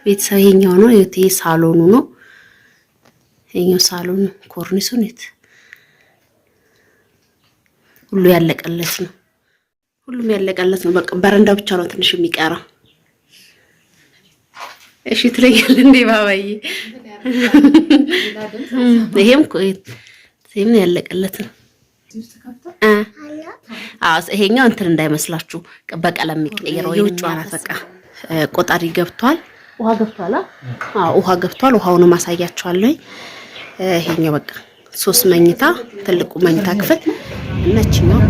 ቤተሰብ ይሄኛው ነው የቴ ሳሎኑ ነው። ይሄኛው ሳሎን ኮርኒሱ ነው። ሁሉ ያለቀለት ነው። ሁሉም ያለቀለት ነው። በቃ በረንዳው ብቻ ነው ትንሽ የሚቀረው። እሺ ትለኛለህ እንዴ ባባዬ? ይሄም ያለቀለት ነው። ይሄኛው እንትን እንዳይመስላችሁ በቀለም የሚቀየረው የውጭ አራት በቃ ቆጣሪ ገብቷል። ውሃ ገብቷል። ውሃ ገብቷል። ውሃውን ማሳያችኋለሁ። ይሄኛው በቃ 3 መኝታ ትልቁ መኝታ ክፍል እነችኛው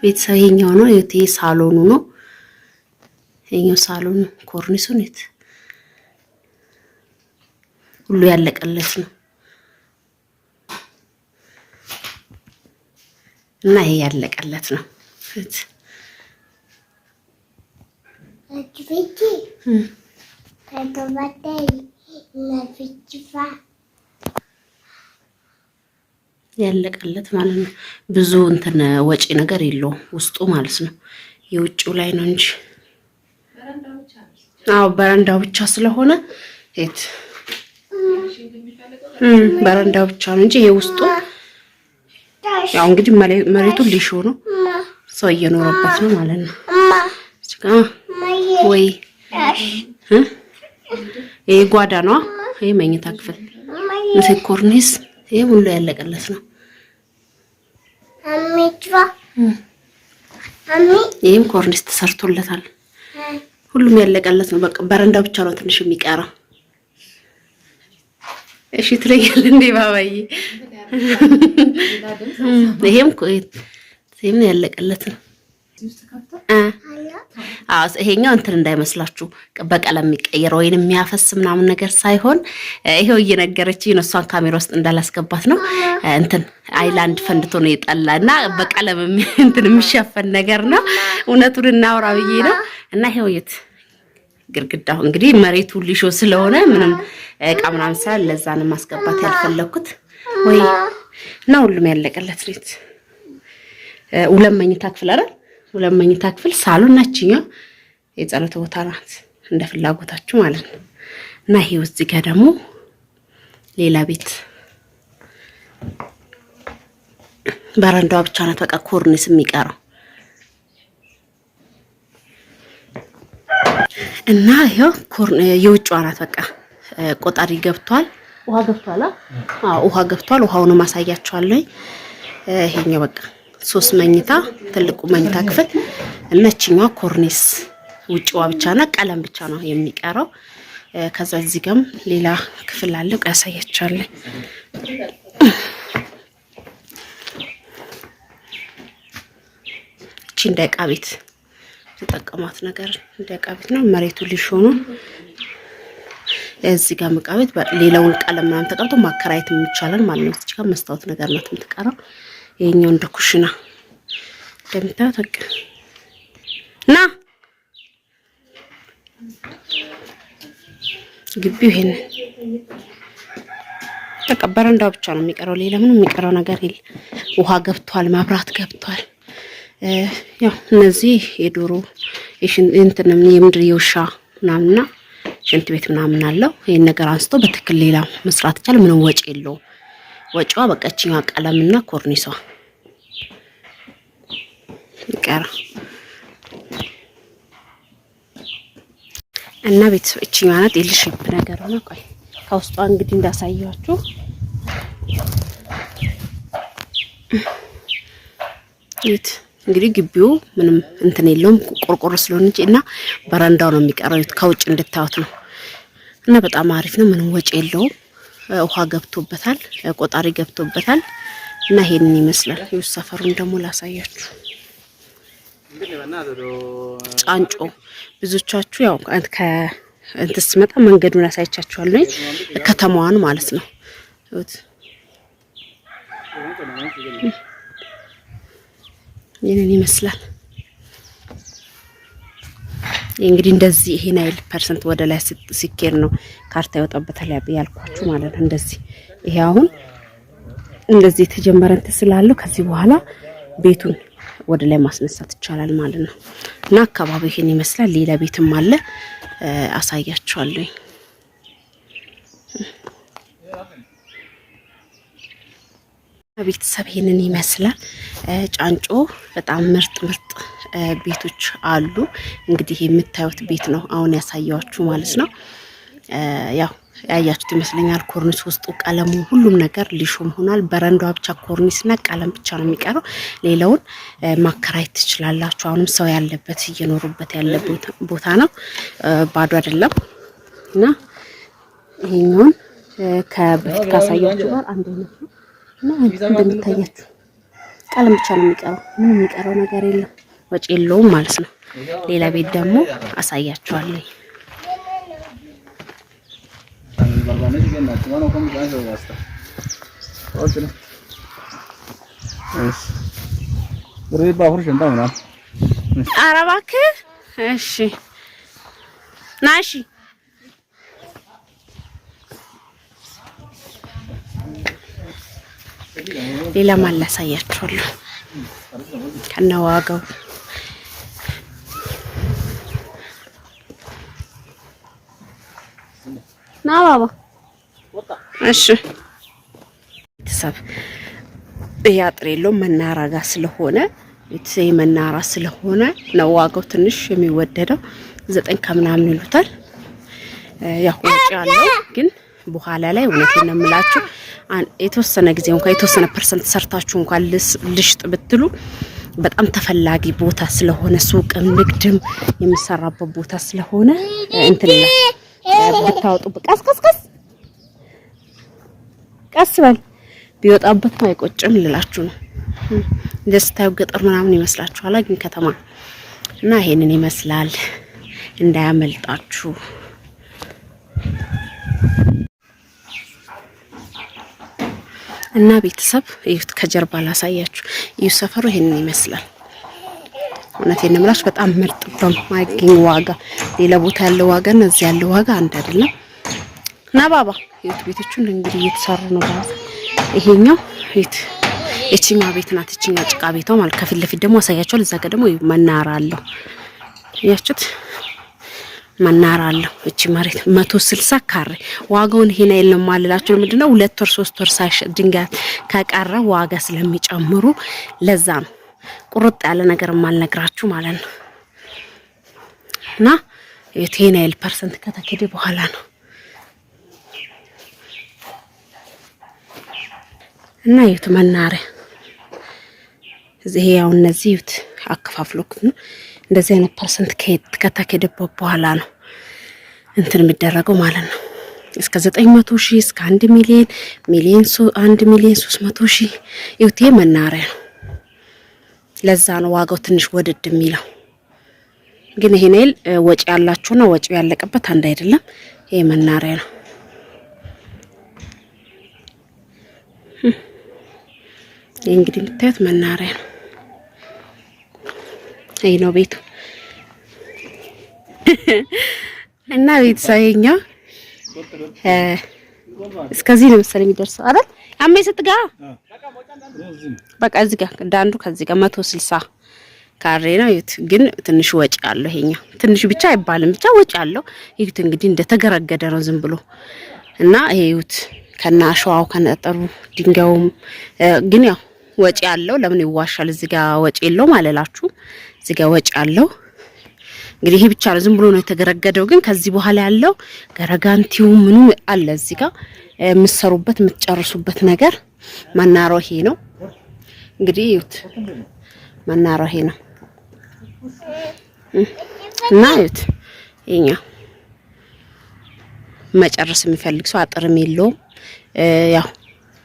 ቤተሰብ ይሄኛው ነው የቴ ሳሎኑ ነው። ይሄኛው ሳሎን ኮርኒሱ ነው። ሁሉ ያለቀለት ነው እና ይሄ ያለቀለት ነው። ያለቀለት ማለት ነው። ብዙ እንትን ወጪ ነገር የለውም ውስጡ ማለት ነው። የውጭው ላይ ነው እንጂ በረንዳው ብቻ ስለሆነ በረንዳው ብቻ ነው እንጂ ይሄ ውስጡ ያው እንግዲህ መሬቱ ሊሾ ነው። ሰው እየኖረበት ነው ማለት ነው። ወይ ይሄ ጓዳ ነው። ይሄ መኝታ ክፍል ነው። ኮርኒስ ይሄ ሁሉ ያለቀለት ነው። ይሄም ኮርኒስ ተሰርቶለታል። ሁሉም ያለቀለት ነው። በቃ በረንዳው ብቻ ነው ትንሽ የሚቀረው። እሺ ትለኛለህ እንዴ ባባዬ? ይሄም ይሄም ያለቀለት ነው። ይሄኛው እንትን እንዳይመስላችሁ በቀለም የሚቀየር ወይንም የሚያፈስ ምናምን ነገር ሳይሆን ይሄው እየነገረችኝ ነው። እሷን ካሜራ ውስጥ እንዳላስገባት ነው። እንትን አይላንድ ፈንድቶ ነው የጠላና በቀለም እንትን የሚሸፈን ነገር ነው። እውነቱን እናውራ ብዬ ነው። እና ይሄው ግድግዳው እንግዲህ መሬቱ ሊሾ ስለሆነ ምንም እቃ ምናምን ሳይል ለዛ ነው ማስገባት ያልፈለኩት። ወይ ነው ሁሉም ያለቀለት ቤት 2 መኝታ ክፍል አይደል? 2 መኝታ ክፍል ሳሎን ናችኛው የጸሎት ቦታ ናት፣ እንደ ፍላጎታችሁ ማለት ነው። እና ይሄው እዚህ ጋር ደግሞ ሌላ ቤት በረንዳዋ ብቻ ናት በቃ ኮርኒስ የሚቀረው። እና ይሄው የውጭዋ ናት በቃ ቆጣሪ ገብቷል። ውሃ ገብቷል። ውሃ ገብቷል። ውሃውን ማሳያችኋለሁ። ይሄኛው በቃ 3 መኝታ ትልቁ መኝታ ክፍል እነቺኛው ኮርኒስ ውጭዋ ብቻና ቀለም ብቻ ነው የሚቀረው። ከዛ እዚህ ጋርም ሌላ ክፍል አለ ያሳያችኋለሁ። እቺ እንደ ዕቃ ቤት ተጠቀማት ነገር እንደ ዕቃ ቤት ነው። መሬቱ ሊሾ ነው። እዚህ ጋር ዕቃ ቤት ሌላውን ቀለም ምናምን ተቀብቶ ማከራየት የሚቻላል ማለት ነው። እዚህ ጋር መስታወት ነገር ናት የምትቀረው። ይሄኛው እንደ ኩሽና እንደምታዩት በቃ ና ግቢው ይሄን በቃ በረንዳው ብቻ ነው የሚቀረው። ሌላ ምንም የሚቀረው ነገር የለም። ውሃ ገብቷል፣ መብራት ገብቷል። ያው እነዚህ የዶሮ እንትን የምድር የውሻ ምናምንና ሽንት ቤት ምናምን አለው። ይሄን ነገር አንስቶ በትክክል ሌላ መስራት ይቻላል። ምንም ወጪ የለውም። ወጪዋ በቀችኛ ቀለምና ኮርኒሷ ይቀራ እና ቤተሰብ እቺኛ ናት። የልሽብ ነገር ነው። ቆይ ከውስጧ እንግዲህ እንዳሳያችሁ እንግዲህ ግቢው ምንም እንትን የለውም ቆርቆሮ ስለሆነ እና በረንዳው ነው የሚቀረው። ከውጭ እንድታዩት ነው። እና በጣም አሪፍ ነው። ምንም ወጪ የለውም። ውሃ ገብቶበታል፣ ቆጣሪ ገብቶበታል። እና ይሄንን ይመስላል። ይኸው ሰፈሩን ደግሞ ላሳያችሁ። ጫንጮ ብዙዎቻችሁ ያው እንትን ስመጣ መንገዱን አሳይቻችኋለሁ፣ ከተማዋን ማለት ነው። ይሄንን ይመስላል። እንግዲህ እንደዚህ ይሄን አይል ፐርሰንት ወደ ላይ ሲኬር ነው ካርታ ያወጣበታል ያልኳችሁ ማለት ነው። እንደዚህ ይሄ አሁን እንደዚህ የተጀመረ እንትን ስላለው ከዚህ በኋላ ቤቱን ወደ ላይ ማስነሳት ይቻላል ማለት ነው። እና አካባቢው ይሄን ይመስላል። ሌላ ቤትም አለ አሳያችኋለሁ። ቤተሰብ ይሄንን ይመስላል። ጫንጮ በጣም ምርጥ ቤቶች አሉ። እንግዲህ የምታዩት ቤት ነው አሁን ያሳያችሁ ማለት ነው። ያው ያያችሁት ይመስለኛል። ኮርኒስ ውስጡ ቀለሙ ሁሉም ነገር ሊሾም ሆኗል። በረንዳዋ ብቻ ኮርኒስና ቀለም ብቻ ነው የሚቀረው። ሌላውን ማከራየት ትችላላችሁ። አሁንም ሰው ያለበት እየኖሩበት ያለ ቦታ ነው፣ ባዶ አይደለም። እና ይሄኛውን ከበፊት ካሳያችሁ ጋር አንድ አይነት ነው። እና እንደምታያችሁ ቀለም ብቻ ነው የሚቀረው። ምንም የሚቀረው ነገር የለም፣ ወጪ የለውም ማለት ነው። ሌላ ቤት ደግሞ አሳያችኋለሁ። ኧረ እባክህ እሺ ና እሺ። ሌላ ማን ላሳያችኋለሁ ከነዋጋው። ና ባባ እሺ። ቤተሰብ ይሄ አጥር የለውም መናራ ጋር ስለሆነ ቤተሰብ መናራ ስለሆነ ነው ዋጋው ትንሽ የሚወደደው። 9 ከምናምን ይሉታል። ያው ወጪ አለው ግን በኋላ ላይ እውነቴን ነው የምላችሁ የተወሰነ ጊዜ እንኳን የተወሰነ ፐርሰንት ሰርታችሁ እንኳን ልሽጥ ብትሉ በጣም ተፈላጊ ቦታ ስለሆነ ሱቅም ንግድም የሚሰራበት ቦታ ስለሆነ እንትን ብታወጡ ቀስቀስቀስ ቀስ በል ቢወጣበት አይቆጭም ልላችሁ ነው። ደስታው ገጠር ምናምን ይመስላችኋል ግን ከተማ እና ይሄንን ይመስላል እንዳያመልጣችሁ። እና ቤተሰብ እዩት ከጀርባ ላሳያችሁ። እዩ ሰፈሩ ይሄንን ይመስላል። እውነቴን ነው የምላችሁ በጣም ምርጥ በማይገኝ ዋጋ ሌላ ቦታ ያለው ዋጋ እና እዚህ ያለው ዋጋ አንድ አይደለም። እና ባባ እዩት ቤቶቹን እንግዲህ እየተሰሩ ነው ባባ። ይሄኛው እዩት እቺኛው ቤት ናት። እቺኛው ጭቃ ቤቷ ማለት ከፊት ለፊት ደግሞ አሳያችኋለሁ። እዛ ጋር ደግሞ መናራ አለው ያችሁት መናራ አለው። እቺ መሬት 160 ካሬ ዋጋውን ይሄን አይደለም ማለላችሁ ምንድነው 2 ወር 3 ወር ሳይሽ ድንጋይ ከቀረ ዋጋ ስለሚጨምሩ ለዛ ነው ቁርጥ ያለ ነገር ማልነግራችሁ ማለት ነው። እና ይሄን አይል ፐርሰንት ከተከደ በኋላ ነው እና ይሁት መናሪያ እዚህ ያው እነዚህ ይሁት አከፋፍሎክ ነው እንደዚህ አይነት ፐርሰንት ከተከደበት በኋላ ነው እንትን የሚደረገው ማለት ነው። እስከ 900,000 እስከ 1 ሚሊዮን 1 ሚሊዮን 300,000 ይሁት መናሪያ ነው። ለዛ ነው ዋጋው ትንሽ ወደድ የሚለው። ግን ይሄ ነው ወጪ ያላችሁና ወጪው ያለቀበት አንድ አይደለም። ይሄ መናሪያ ነው። እንግዲህ የምታዩት መናሪያ ነው። ይሄ ነው ቤቱ እና ቤተሰብኛ እስከዚህ ነው መሰለኝ የሚደርሰው አይደል? አሜ ስትጋ በቃ እዚህ ጋር ዳንዱ ከዚህ ጋር 160 ካሬ ነው። ይሁት ግን ትንሽ ወጪ አለው። ይሄኛው ትንሽ ብቻ አይባልም ብቻ ወጪ አለው። ይሁት እንግዲህ እንደተገረገደ ነው ዝም ብሎ እና ይሁት ከናሸዋው ከነጠሩ ድንጋዩም ግን ያው ወጪ አለው። ለምን ይዋሻል? እዚህ ጋር ወጪ የለውም አለላችሁ። እዚህ ጋር ወጪ አለው። እንግዲህ ይሄ ብቻ ነው ዝም ብሎ ነው የተገረገደው። ግን ከዚህ በኋላ ያለው ገረጋንቲው ምኑ አለ እዚህ ጋር የምትሰሩበት የምትጨርሱበት ነገር መናራው ይሄ ነው። እንግዲህ ይሁት መናራው ይሄ ነው እና ይሁት ይሄኛው መጨረስ የሚፈልግ ሰው አጥርም የለውም። ያው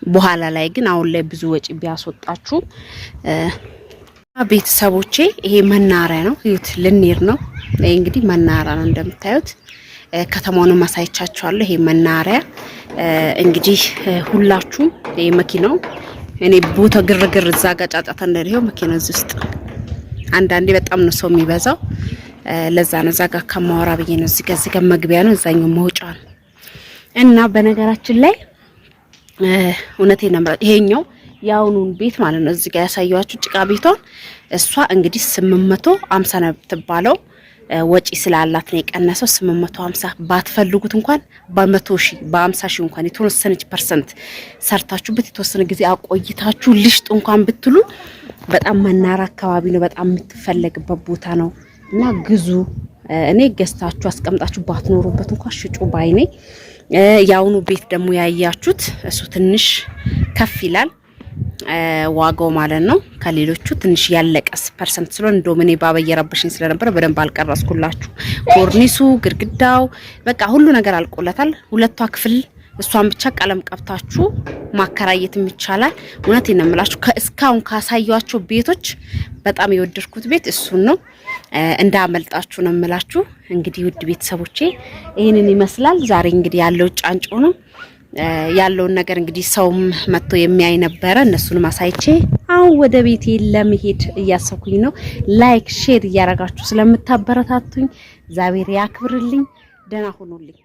በኋላ ላይ ግን አሁን ላይ ብዙ ወጪ ቢያስወጣችሁ ቤተሰቦቼ ይሄ መናሪያ ነው። ይሁት ልንሄድ ነው። ይሄ እንግዲህ መናሪያ ነው እንደምታዩት። ከተማውን ማሳይቻችኋለሁ። ይሄ መናሪያ እንግዲህ ሁላችሁም ይሄ መኪናው እኔ ቦታ ግርግር እዛ ጋር ጫጫታ እንደሪው መኪናው እዚህ ውስጥ አንዳንዴ በጣም ነው ሰው የሚበዛው። ለዛ ነው እዛ ጋር ከማወራ ብዬ ነው። እዚህ ጋር መግቢያ ነው፣ እዛኛው መውጫ ነው። እና በነገራችን ላይ እውነቴን ነው ይሄኛው ያውኑን ቤት ማለት ነው። እዚህ ጋር ያሳየዋችሁ ጭቃ ቤቷን እሷ እንግዲህ 850 ነው ተባለው ወጪ ስላላት ነው የቀነሰው። 850 ባትፈልጉት እንኳን በ100,000 በ50,000 እንኳን የተወሰነች ፐርሰንት ሰርታችሁበት የተወሰነ ጊዜ አቆይታችሁ ልሽጥ እንኳን ብትሉ በጣም መናራ አካባቢ ነው፣ በጣም የምትፈለግበት ቦታ ነው እና ግዙ። እኔ ገዝታችሁ አስቀምጣችሁ ባትኖሩበት እንኳን ሽጩ ባይ ነኝ። ያውኑ ቤት ደግሞ ያያችሁት እሱ ትንሽ ከፍ ይላል ዋጋው ማለት ነው። ከሌሎቹ ትንሽ ያለቀስ ፐርሰንት ስለሆነ እንደውም እኔ ባበየረብሽኝ ስለነበረ በደንብ አልቀረስኩላችሁ። ኮርኒሱ፣ ግድግዳው በቃ ሁሉ ነገር አልቆለታል። ሁለቷ ክፍል እሷን ብቻ ቀለም ቀብታችሁ ማከራየትም ይቻላል። እውነቴን ነው የምላችሁ ከእስካሁን ካሳያችሁ ቤቶች በጣም የወደድኩት ቤት እሱን ነው። እንዳመልጣችሁ ነው የምላችሁ። እንግዲህ ውድ ቤተሰቦቼ ይሄንን ይመስላል ዛሬ እንግዲህ ያለው ጫንጮ ነው ያለውን ነገር እንግዲህ ሰውም መጥቶ የሚያይ ነበረ። እነሱንም አሳይቼ አሁን ወደ ቤቴ ለመሄድ እያሰብኩኝ ነው። ላይክ ሼር እያረጋችሁ ስለምታበረታቱኝ እግዚአብሔር ያክብርልኝ። ደህና ሁኑልኝ።